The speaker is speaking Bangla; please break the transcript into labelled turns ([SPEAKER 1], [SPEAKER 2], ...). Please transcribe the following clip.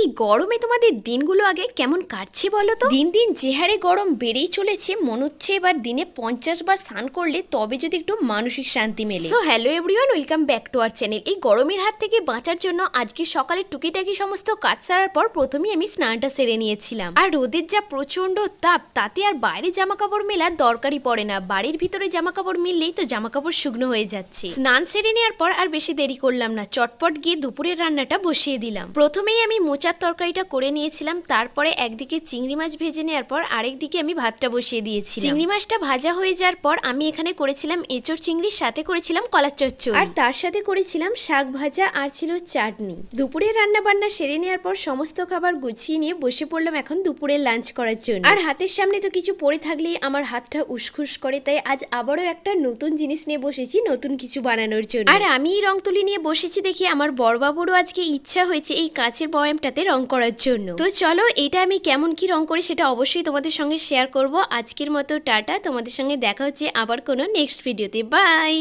[SPEAKER 1] এই গরমে তোমাদের দিনগুলো আগে কেমন কাটছে বলো তো? দিন দিন যে হারে গরম বেড়েই চলেছে, মনে হচ্ছে এবার দিনে 50 বার স্নান করলে তবে যদি একটু মানসিক শান্তি মেলে। So hello everyone, welcome back to our channel. এই গরমের হাত থেকে বাঁচার জন্য আজকে সকালে টুকিটাকি সমস্ত কাজ সারার পর প্রথমেই আমি স্নানটা সেরে নিয়েছিলাম। আর রোদের যা প্রচন্ড তাপ, তাতে আর বাইরে জামা কাপড় মেলার দরকারই পড়ে না। বাড়ির ভিতরে জামা কাপড় মিললেই তো জামা কাপড় শুকনো হয়ে যাচ্ছে। স্নান সেরে নেওয়ার পর আর বেশি দেরি করলাম না, চটপট গিয়ে দুপুরের রান্নাটা বসিয়ে দিলাম। প্রথমেই আমি মোচার তরকারিটা করে নিয়েছিলাম, তারপরে একদিকে চিংড়ি মাছ ভেজে নেওয়ার পর আরেকদিকে আমি ভাতটা বসিয়ে দিয়েছি। চিংড়ি মাছটা ভাজা হয়ে যাওয়ার পর আমি এখানে করেছিলাম এঁচোড় চিংড়ির সাথে করেছিলাম কলার চচ্চড়ি, আর তার সাথে করেছিলাম শাক ভাজা আর ছিল চাটনি। দুপুরের রান্না বান্না সেরে নেওয়ার পর সমস্ত খাবার গুছিয়ে নিয়ে বসে পড়লাম এখন দুপুরের লাঞ্চ করার জন্য। আর হাতের সামনে তো কিছু পড়ে থাকলেই আমার হাতটা উসখুস করে, তাই আজ আবারও একটা নতুন জিনিস নিয়ে বসেছি, নতুন কিছু বানানোর জন্য। আর আমি এই রং তুলি নিয়ে বসেছি দেখি আমার বড়বাবুরও আজকে ইচ্ছা হয়েছে এই কাঁচের বয়ামটাতে রং করার জন্য। তো চলো এটা আমি কেমন কি রং করি সেটা অবশ্যই তোমাদের সঙ্গে শেয়ার করব। আজকের মতো টাটা, তোমাদের সঙ্গে দেখা হচ্ছে আবার কোনো নেক্সট ভিডিওতে। বাই।